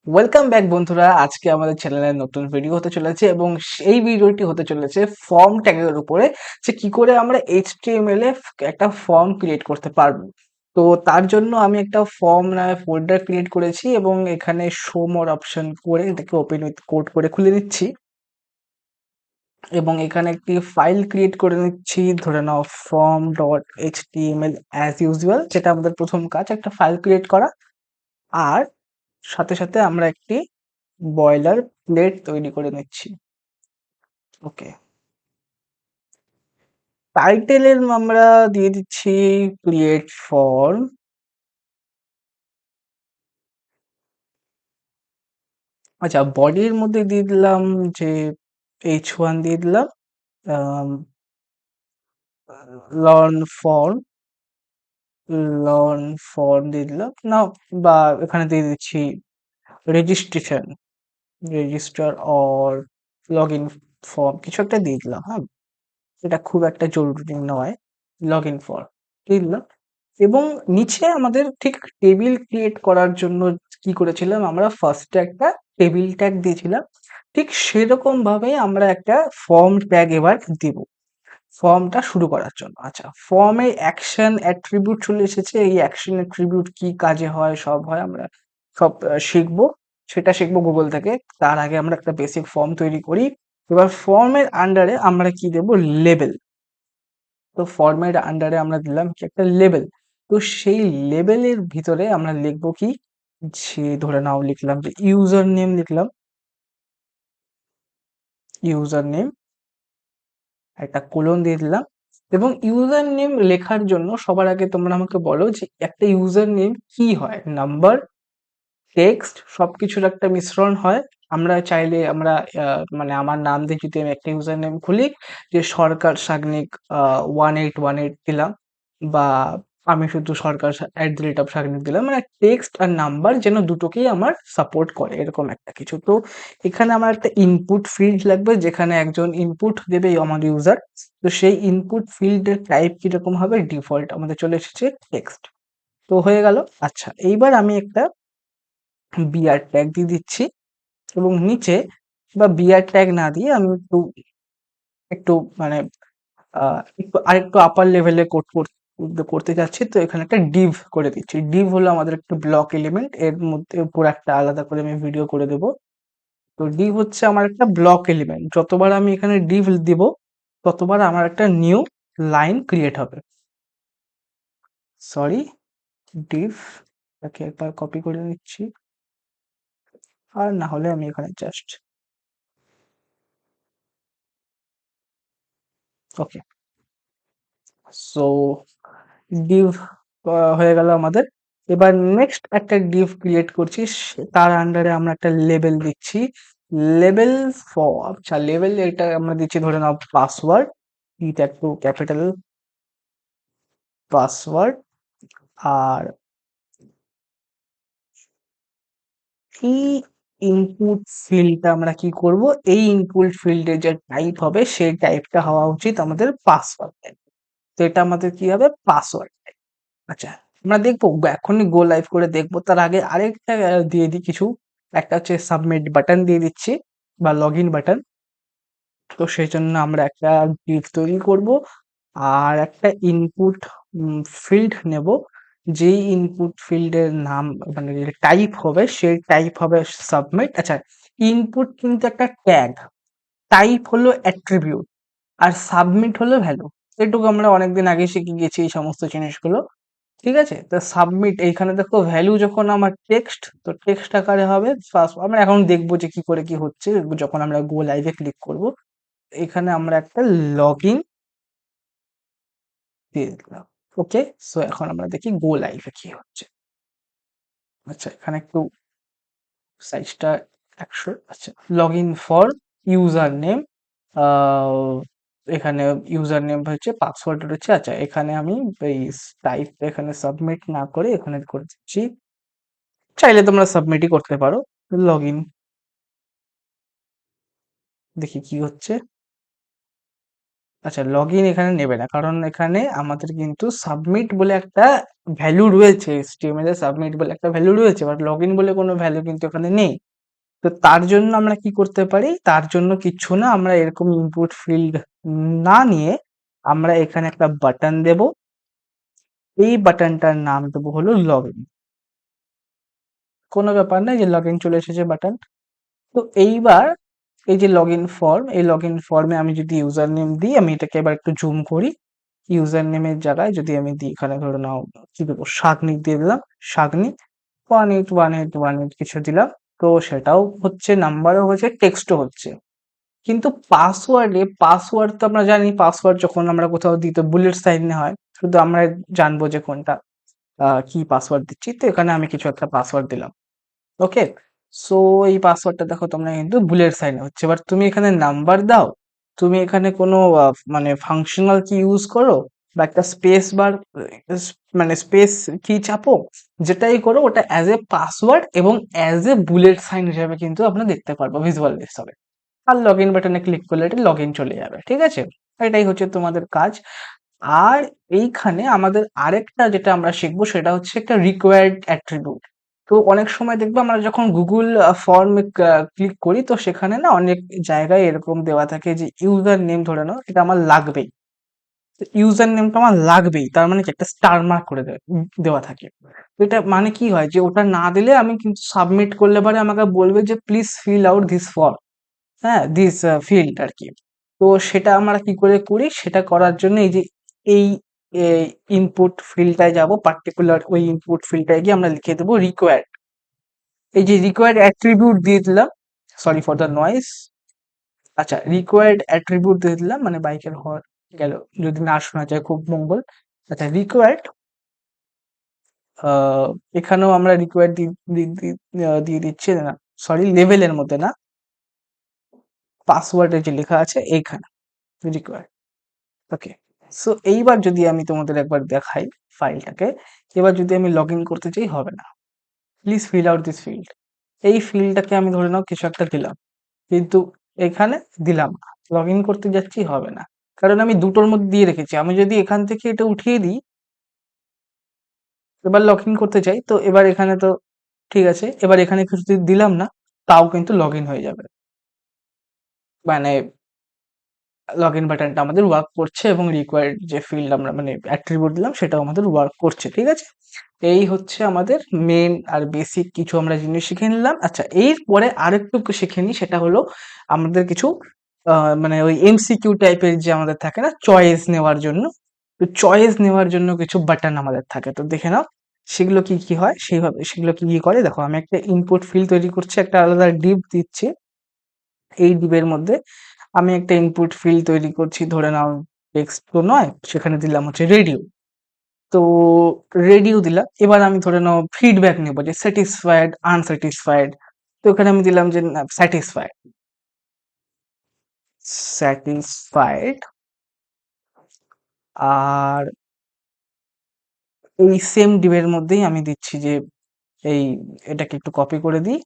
Welcome back বন্ধুরা। আজকে আমাদের চ্যানেলে নতুন ভিডিও হতে চলেছে এবং সেই ভিডিওটি হতে চলেছে ফর্ম ট্যাগের উপরে, যে কি করে আমরা এইচটিএমএল এ একটা ফর্ম ক্রিয়েট করতে পারবো। তো তার জন্য আমি একটা ফর্ম নামে ফোল্ডার ক্রিয়েট করেছি এবং এখানে শো মোর অপশন করে এটাকে ওপেন উইথ কোড করে খুলে নিচ্ছি এবং এখানে একটি ফাইল ক্রিয়েট করে নিচ্ছি। ধরে নাও form dot HTML as usual, যেটা আমাদের প্রথম কাজ, একটা ফাইল ক্রিয়েট করা। আর সাথে সাথে আমরা একটি বয়লার প্লেট তৈরি করে নিচ্ছি। ওকে, টাইটেলের আমরা দিয়ে দিচ্ছি ক্রিয়েট ফর্ম। আচ্ছা, বডির মধ্যে দিয়ে দিলাম যে H1 দিয়ে দিলাম, লর্ন ফর্ম, দিয়ে দিলাম না, বা এখানে দিয়ে দিচ্ছি registration, register or log in form, কিছু একটা দিয়ে দিলাম। হ্যাঁ, এটা খুব একটা জরুরি নয়। লগ ইন ফর্ম দিয়ে দিলাম এবং নিচে আমাদের ঠিক টেবিল ক্রিয়েট করার জন্য কি করেছিলাম, আমরা ফার্স্টে একটা টেবিল ট্যাগ দিয়েছিলাম। ঠিক সেরকম ভাবে আমরা একটা ফর্ম ট্যাগ এবার দিব ফর্মটা শুরু করার জন্য। আচ্ছা, ফর্মে অ্যাকশন অ্যাট্রিবিউট চলে এসেছে। এই অ্যাকশন অ্যাট্রিবিউট কি কাজে হয়, সব হয়, আমরা সব শিখবো। সেটা শিখবো গুগল থেকে। তার আগে আমরা একটা বেসিক ফর্ম তৈরি করি। এবার ফর্মের আন্ডারে আমরা কি দেবো, লেবেল। তো ফর্মের আন্ডারে আমরা দিলাম কি একটা লেবেল। তো সেই লেবেলের ভিতরে আমরা লিখবো কি, যে ধরে নাও লিখলাম যে ইউজার নেম, লিখলাম ইউজার নেম, একটা কোলন দিয়ে দিলাম। এবং ইউজার নেম লেখার জন্য সবার আগে তোমরা আমাকে বলো যে একটা ইউজার নেম কি হয়। নাম্বার, টেক্সট, সবকিছুর একটা মিশ্রণ হয়। আমরা চাইলে আমরা মানে আমার নাম দিয়ে যদি আমি একটা ইউজার নেম খুলি, যে সরকার সাগ্নিক 1818 দিলাম, বা আমি শুধু সরকার @সাগ্নিক দিলাম, মানে টেক্সট আর নাম্বার যেন দুটোকেই আমার সাপোর্ট করে, এরকম একটা কিছু। তো এখানে আমার একটা ইনপুট ফিল্ড লাগবে, যেখানে একজন ইনপুট দেবে আমার ইউজার। তো সেই ইনপুট ফিল্ডের টাইপ কিরকম হবে, ডিফল্ট আমাদের চলে এসেছে টেক্সট। তো হয়ে গেল। আচ্ছা, এইবার আমি একটা বিআর ট্যাগ দিয়ে দিচ্ছি এবং নিচে, বা বিআর ট্যাগ না দিয়ে আমি একটু একটু মানে একটু আরেকটু আপার লেভেলে কোড করতে যাচ্ছি। তো এখানে একটা ডিভ করে দিচ্ছি। ডিভ হলো আমাদের একটা ব্লক এলিমেন্ট, এর মধ্যে পুরো একটা আলাদা করে আমি ভিডিও করে দেবো। তো ডিভ হচ্ছে আমার একটা ব্লক এলিমেন্ট। যতবার আমি এখানে ডিভ দিব, ততবার আমার একটা নিউ লাইন ক্রিয়েট হবে। সরি, ডিভ তাকে একবার কপি করে নিচ্ছি, আর না হলে আমি এখানে জাস্ট ওকে। সো ডিভ হয়ে গেল আমাদের। এবার নেক্সট একটা ডিভ ক্রিয়েট করছি, তার আন্ডারে আমরা একটা লেবেল দিচ্ছি। লেবেল ফর, আচ্ছা লেবেল এটা আমরা দিচ্ছি ধরে নাও পাসওয়ার্ড, এটা একটু ক্যাপিটাল পাসওয়ার্ড। আর এই ইনপুট ফিল্ডটা আমরা কি করব, এই ইনপুট ফিল্ডের যে টাইপ হবে সেই টাইপটা হওয়া উচিত আমাদের পাসওয়ার্ড। তো এটা আমাদের কি হবে, পাসওয়ার্ড। আচ্ছা, আমরা দেখবো, এখনই গো লাইভ করে দেখবো। তার আগে আরেকটা দিয়ে দিই কিছু। একটা হচ্ছে সাবমিট বাটন দিয়ে দিচ্ছি, বা লগ ইন বাটন। তো সেই জন্য আমরা একটা ডিভ তৈরি করব আর একটা ইনপুট ফিল্ড নেব। যেই ইনপুট ফিল্ডের নাম মানে টাইপ হবে, সেই টাইপ হবে সাবমিট। আচ্ছা, ইনপুট কিন্তু একটা ট্যাগ, টাইপ হলো অ্যাট্রিবিউট, আর সাবমিট হলো ভ্যালু। এটুকু আমরা অনেকদিন আগে শিখে গেছি এই সমস্ত জিনিসগুলো। ঠিক আছে? তো সাবমিট, এইখানে দেখো ভ্যালু যখন আমার টেক্সট, তো টেক্সট আকারে হবে ফার্স্ট। আমরা এখন দেখবো যে কি করে কি হচ্ছে যখন আমরা গো লাইভে ক্লিক করব। এখানে আমরা একটা লগইন দিয়ে দিলাম। ওকে, সো এখন আমরা দেখি গো লাইভে কি হচ্ছে। আচ্ছা, এখানে একটু সাইজটা 100। আচ্ছা, লগইন ফর ইউজার নেম, এখানে ইউজার নেম হচ্ছে, পাসওয়ার্ড রয়েছে। আচ্ছা, এখানে আমি এই টাইপ এখানে সাবমিট না করে এখানে করে দিচ্ছি, চাইলে তোমরা সাবমিটই করতে পারো। লগ ইন, দেখি কি হচ্ছে। আচ্ছা, লগইন এখানে নেবে না, কারণ এখানে আমাদের কিন্তু সাবমিট বলে একটা ভ্যালু রয়েছে, HTML এ সাবমিট বলে একটা ভ্যালু রয়েছে, বাট লগইন বলে কোনো ভ্যালু কিন্তু এখানে নেই। তো তার জন্য আমরা কি করতে পারি, তার জন্য কিচ্ছু না, আমরা এরকম ইনপুট ফিল্ড না নিয়ে আমরা এখানে একটা বাটন দেব। এই বাটনটার নাম দেবো হলো লগইন। কোনো ব্যাপার না, যে লগইন চলে এসেছে বাটন। তো এইবার এই যে লগইন ফর্ম, এই লগইন ফর্মে আমি যদি ইউজার নেম দিই, আমি এটাকে এবার একটু জুম করি। ইউজার নেমের জায়গায় যদি আমি দিই, এখানে ধরে নাও কি দেবো, শাগনিক দিয়ে দিলাম। শাগনিক 181818 কিছু দিলাম। তো সেটাও হচ্ছে, নাম্বারও হচ্ছে, টেক্সটও হচ্ছে। কিন্তু পাসওয়ার্ড তো আমরা জানি, পাসওয়ার্ড যখন আমরা কোথাও দিই তো বুলেট সাইনে হয়, শুধু আমরা জানবো যে কোনটা কি পাসওয়ার্ড দিচ্ছি। তো এখানে আমি কিছু একটা পাসওয়ার্ড দিলাম। ওকে, সো এই পাসওয়ার্ডটা দেখো তোমরা কিন্তু বুলেট সাইন হচ্ছে। এবার তুমি এখানে নাম্বার দাও, তুমি এখানে কোনো মানে ফাংশনাল কি ইউজ করো, বা একটা স্পেস বার, মানে স্পেস কি চাপো, যেটাই করো ওটা অ্যাজ এ পাসওয়ার্ড এবং অ্যাজ এ বুলেট সাইন হিসেবে কিন্তু আমরা দেখতে পারবো ভিজুয়াল হিসাবে। আর লগ ইন বাটনে ক্লিক করলে এটা লগ ইন চলে যাবে, ঠিক আছে? এটাই হচ্ছে তোমাদের কাজ। আর এইখানে আমাদের আরেকটা যেটা আমরা শিখবো সেটা হচ্ছে একটা রিকোয়ার্ড অ্যাট্রিবিউট। তো অনেক সময় দেখবে আমরা যখন গুগল ফর্ম ক্লিক করি, তো সেখানে না অনেক জায়গায় এরকম দেওয়া থাকে যে ইউজার নেম, ধরে নাও এটা আমার লাগবেই, ইউজার নেমটা আমার লাগবেই, তার মানে কি একটা স্টার মার্ক করে দেওয়া থাকে। তো এটা মানে কি হয়, যে ওটা না দিলে আমি কিন্তু সাবমিট করলে পরে আমাকে বলবে যে please fill out this form, হ্যাঁ, দিস ফিল্ড আর কি। তো সেটা আমরা কি করে করি, সেটা করার জন্য এই যে এই ইনপুট ফিল্ডটায় যাব, পার্টিকুলার ওই ইনপুট ফিল্ডটায় গিয়ে আমরা লিখে দেবো রিকোয়ার্ড। এই যে রিকোয়ার্ড অ্যাট্রিবিউট দিয়ে দিলাম, সরি ফর দ্য নয়েজ। আচ্ছা, রিকোয়ার্ড অ্যাট্রিবিউট দিয়ে দিলাম, মানে বাইকের হর্ন গেল, যদি না শোনা যায় খুব মঙ্গল। আচ্ছা, রিকোয়ার্ড, এখানেও আমরা রিকোয়ার্ড দিয়ে দিচ্ছি না, সরি, লেভেলের মধ্যে না, পাসওয়ার্ডে যে লেখা আছে এইখানে রিকোয়ার্ড। ওকে, সো এইবার যদি আমি তোমাদের একবার দেখাই ফাইলটাকে, এবার যদি আমি লগ ইন করতে চাই হবে না, please fill out this field. এই ফিল্ডটাকে আমি ধরে নাও কিছু একটা দিলাম, কিন্তু এখানে দিলাম না, লগ ইন করতে যাচ্ছি হবে না, কারণ আমি দুটোর মধ্যে দিয়ে রেখেছি। আমি যদি এখান থেকে এটা উঠিয়ে দিই, এবার লগ ইন করতে চাই, তো এবার এখানে তো ঠিক আছে, এবার এখানে কিছু দিলাম না, তাও কিন্তু লগ ইন হয়ে যাবে, মানে লগইন বাটনটা আমাদের ওয়ার্ক করছে এবং রিকোয়ার্ড যে ফিল্ড আমরা মানে অ্যাট্রিবিউট দিলাম সেটাও আমাদের ওয়ার্ক করছে, ঠিক আছে? এই হচ্ছে আমাদের মেন আর বেসিক কিছু আমরা জিনিস শিখে নিলাম। আচ্ছা, এরপরে আরেকটু শিখে নিই, সেটা হলো আমাদের কিছু মানে ওই এমসিকিউ টাইপের যে আমাদের থাকে না চয়েস নেওয়ার জন্য, তো চয়েস নেওয়ার জন্য কিছু বাটন আমাদের থাকে, তো দেখে নাও সেগুলো কি কি হয়, সেইভাবে সেগুলো কি কি করে দেখো। আমি একটা ইনপুট ফিল্ড তৈরি করছি, একটা আলাদা ডিভ দিচ্ছি। এই ডিভের মধ্যে আমি একটা ইনপুট ফিল্ড তৈরি করছি, ধরে নাও টেক্সট তো নয়, সেখানে দিলাম হচ্ছে রেডিও। তো রেডিও দিলাম, এবার আমি ধরে নাও ফিডব্যাক নেবো যে স্যাটিসফাইড, আনস্যাটিসফাইড। তো এখানে আমি দিলাম যে স্যাটিসফাইড, স্যাটিসফাইড। আর এই সেম ডিভের মধ্যেই আমি দিচ্ছি যে এই, এটাকে একটু কপি করে দিই,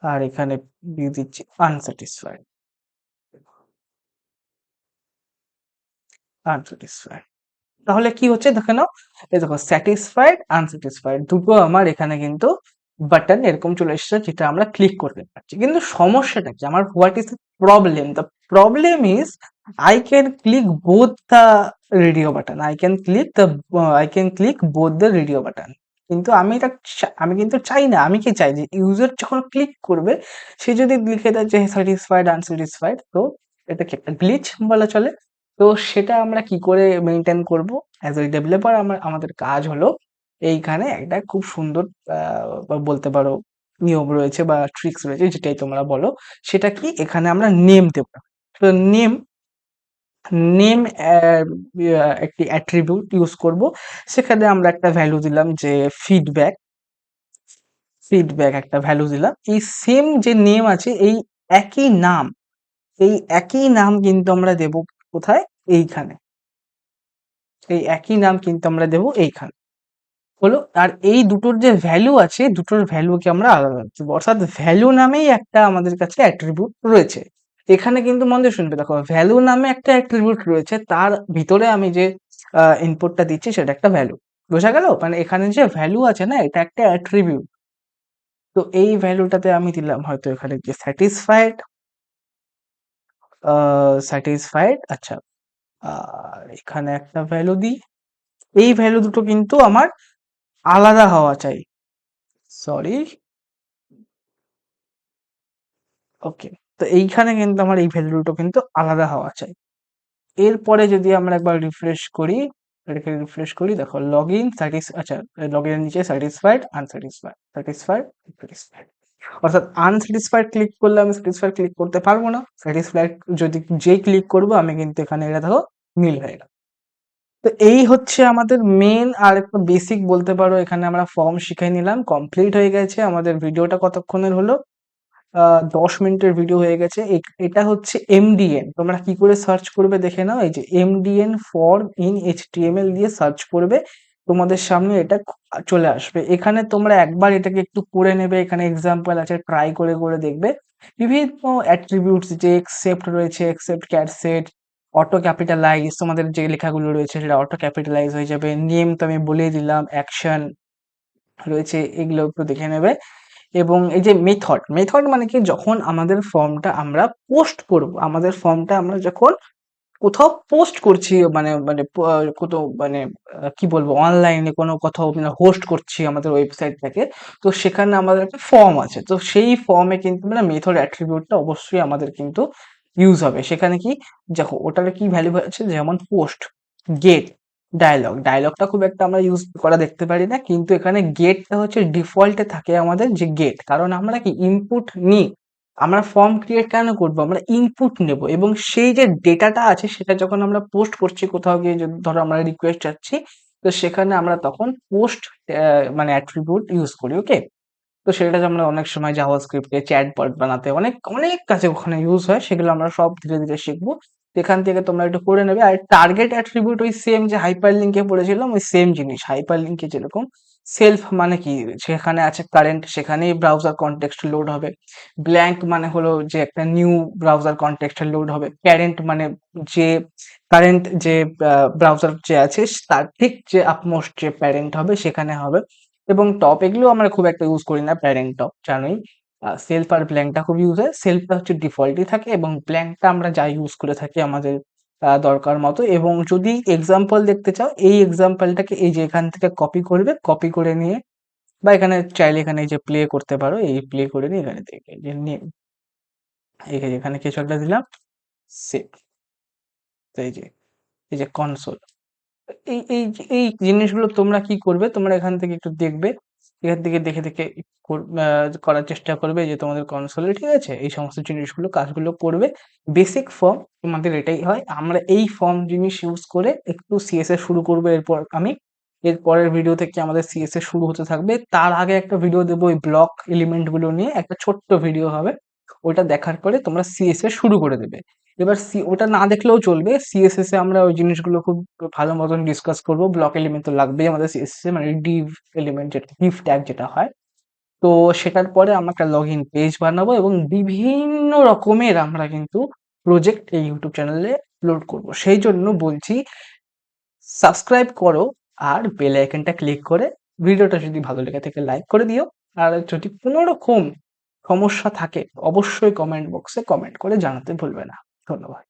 আর এখানে দিয়ে দিচ্ছি আনস্যাটিসফাইড, আনস্যাটিসফাইড। তাহলে কি হচ্ছে দেখে নাও, এই দেখো স্যাটিসফাইড, আনস্যাটিসফাইড দুটো আমার এখানে কিন্তু বাটন এরকম চলে এসেছে, যেটা আমরা ক্লিক করতে পারছি। কিন্তু সমস্যাটা কি, আমার what is the problem is I can click both the radio button, I can click both the radio button. কিন্তু আমি এটা আমি কিন্তু চাই না, আমি কি চাই যে ইউজার যখন ক্লিক করবে সে যদি লিখে দেয় যে স্যাটিসফাইড, আনস্যাটিসফাইড, তো এটা কি একটা গ্লিচ বলা চলে। তো সেটা আমরা কি করে মেনটেন করব, অ্যাজ এ ডেভেলপার আমাদের কাজ হলো এইখানে একটা খুব সুন্দর বা বলতে পারো নিয়ম রয়েছে বা ট্রিক্স রয়েছে, যেটাই তোমরা বলো। সেটা কি, এখানে আমরা নেম দেব। তো নেম, নেম একটি অ্যাট্রিবিউট ইউজ করব। সেখানে আমরা একটা ভ্যালু দিলাম যে ফিডব্যাক, ফিডব্যাক একটা ভ্যালু দিলাম। এই সেম যে নেম আছে, একই নাম এই একই নাম কিন্তু আমরা দেব কোথায়, এইখানে। এই একই নাম কিন্তু আমরা দেব এইখানে। হলো। আর এই দুটোর যে ভ্যালু আছে, দুটোর ভ্যালুকে আমরা আলাদা রাখবো। অর্থাৎ ভ্যালু নামেই একটা আমাদের কাছে অ্যাট্রিবিউট রয়েছে। এখানে কিন্তু মন দিয়ে শুনবে, দেখো ভ্যালু নামে একটা অ্যাট্রিবিউট রয়েছে, তার ভিতরে আমি যে ইনপুটটা দিচ্ছি সেটা একটা ভ্যালু। বোঝা গেল? মানে এখানে যে ভ্যালু আছে না, এটা একটা অ্যাট্রিবিউট। তো এই ভ্যালুটাতে আমি দিলাম হয়তো এখানে যে স্যাটিসফাইড, স্যাটিসফাইড, আচ্ছা। আর এখানে একটা ভ্যালু দিই। এই ভ্যালু দুটো কিন্তু আমার আলাদা হওয়া চাই। সরি, ওকে। তো এইখানে কিন্তু আমার এই ভ্যালু দুটো কিন্তু আলাদা হওয়া চাই। এরপরে যদি আমরা একবার রিফ্রেশ করি, এটাকে রিফ্রেশ করি, দেখো লগ ইন আচ্ছা, লগ ইনের নিচে স্যাটিসফাইড, আনস্যাটিসফাইড, স্যাটিসফাইড, স্যাটিসফাইড। অর্থাৎ আনস্যাটিসফাইড ক্লিক করলে আমি স্যাটিসফাইড ক্লিক করতে পারবো না। স্যাটিসফাইড যদি যেই ক্লিক করবো আমি কিন্তু এখানে এটা দেখো মিল হয়ে গেল। তো এই হচ্ছে আমাদের মেন আর একটা বেসিক বলতে পারো। এখানে আমরা ফর্ম শিখে নিলাম, কমপ্লিট হয়ে গেছে। আমাদের ভিডিওটা কতক্ষণের হলো? 10 মিনিটের ভিডিও হয়ে গেছে। এটা হচ্ছে এমডিএন। তোমরা কি করে সার্চ করবে দেখে নাও। এই যে এমডিএন ফর্ম ইন এইচটিএমএল দিয়ে সার্চ করবে, তোমাদের সামনে এটা চলে আসবে। এখানে তোমরা একবার এটাকে একটু করে নেবে, এখানে এক্সাম্পল আছে, ট্রাই করে করে দেখবে। বিভিন্ন অ্যাট্রিবিউটস যে এক্সেপ্ট রয়েছে, এক্সেপ্ট ক্যাটসেট, অটো ক্যাপিটালাইজ, তোমাদের যে লেখাগুলো রয়েছে সেটা অটো ক্যাপিটালাইজ হয়ে যাবে। নেম তো আমি বলেই দিলাম, অ্যাকশন রয়েছে, এগুলো একটু দেখে নেবে। এবং এই যে মেথড, মেথড মানে কি, যখন আমাদের ফর্মটা আমরা পোস্ট করব, আমাদের ফর্মটা আমরা যখন কোথাও পোস্ট করছি, মানে মানে কোথাও মানে কি বলবো, অনলাইনে কোনো কোথাও মানে হোস্ট করছি আমাদের ওয়েবসাইটটাকে, তো সেখানে আমাদের একটা ফর্ম আছে। তো সেই ফর্মে কিন্তু মানে মেথড অ্যাট্রিবিউটটা অবশ্যই আমাদের কিন্তু ইউজ হবে। সেখানে কি, দেখো ওটার কি ভ্যালু আছে, যেমন পোস্ট, গেট, ডায়ালগ। ডায়ালগটা খুব একটা আমরা ইউজ করা দেখতে পারি না, কিন্তু এখানে গেটটা হচ্ছে ডিফল্টে থাকে আমাদের যে গেট, কারণ আমরা কি ইনপুট নিই। আমরা ফর্ম ক্রিয়েট কেন করব, আমরা ইনপুট নেব, এবং সেই যে ডেটাটা আছে সেটা যখন আমরা পোস্ট করছি কোথাও গিয়ে, যদি ধরো আমরা রিকোয়েস্ট চাচ্ছি, তো সেখানে আমরা তখন পোস্ট মানে অ্যাট্রিবিউট ইউজ করি। ওকে। তো সেটা যে আমরা অনেক সময় জাভাস্ক্রিপ্টে চ্যাটবট বানাতে অনেক অনেক কাজে ওখানে ইউজ হয়, সেগুলো আমরা সব ধীরে ধীরে শিখবো। এখান থেকে তোমরা একটু করে নেবে। আর টার্গেট অ্যাট্রিবিউট ওই সেম যে হাইপার লিঙ্কে পড়েছিলাম, ওই সেম জিনিস। হাইপার লিঙ্কে যেরকম সেলফ মানে কি, সেখানে আছে কারেন্ট, সেখানেই ব্রাউজার কনটেক্সট লোড হবে। ব্ল্যাঙ্ক মানে হলো যে একটা নিউ ব্রাউজার কনটেক্সট লোড হবে। প্যারেন্ট মানে যে কারেন্ট যে ব্রাউজার যে আছে তার ঠিক যে আপমোস্ট যে প্যারেন্ট হবে সেখানে হবে। এবং টপ, এগুলো আমরা খুব একটা ইউজ করি না, প্যারেন্ট টপ জানোই। সেলফ আর ব্ল্যাঙ্কটা খুব ইউজ হয়। সেলফটা হচ্ছে ডিফল্টই থাকে, এবং ব্ল্যাঙ্কটা আমরা যা ইউজ করে থাকি আমাদের দরকার মতো। এবং যদি এক্সাম্পল দেখতে চাও, এই এক্সাম্পলটাকে এই যে এখান থেকে কপি করবে, কপি করে নিয়ে, বা এখানে চাইলে এখানে এই যে প্লে করতে পারো, এই প্লে করে নিয়ে এখানে দেখবে যে এখানে কিছু একটা দিলাম, সেভ। তো এই যে কনসোল, এই জিনিসগুলো তোমরা কি করবে, তোমরা এখান থেকে একটু দেখবে, এখান থেকে দেখে দেখে করার চেষ্টা করবে যে তোমাদের কনসোলে, ঠিক আছে, এই সমস্ত জিনিসগুলো কাজগুলো করবে। বেসিক ফর্ম তোমাদের এটাই হয়। আমরা এই ফর্ম জিনিস ইউজ করে একটু সিএসএস শুরু করবো। এরপর আমি এর পরের ভিডিও থেকে আমাদের সিএসএস শুরু হতে থাকবে। তার আগে একটা ভিডিও দেবো ওই ব্লক এলিমেন্ট গুলো নিয়ে, একটা ছোট্ট ভিডিও হবে। ওটা দেখার পরে তোমরা সিএসএস শুরু করে দেবে। এবার ওটা না দেখলেও চলবে। সিএসএস এ আমরা ওই জিনিসগুলো খুব ভালো মতন ডিসকাস করব। ব্লক এলিমেন্ট তো লাগবেই আমাদের সিএসএস এ, মানে ডিভ এলিমেন্ট, যেটা ডিভ ট্যাগ যেটা হয়। তো সেটার পরে আমরা একটা লগইন পেজ বানাবো, এবং বিভিন্ন রকমের আমরা কিন্তু প্রজেক্ট এই ইউটিউব চ্যানেলে আপলোড করব। সেই জন্য বলছি, সাবস্ক্রাইব করো, আর বেল আইকনটা ক্লিক করে ভিডিওটা যদি ভালো লেগে থাকে লাইক করে দিও। আর যদি কোনো রকম সমস্যা থাকে অবশ্যই কমেন্ট বক্সে কমেন্ট করে জানাতে ভুলবে না। ধন্যবাদ।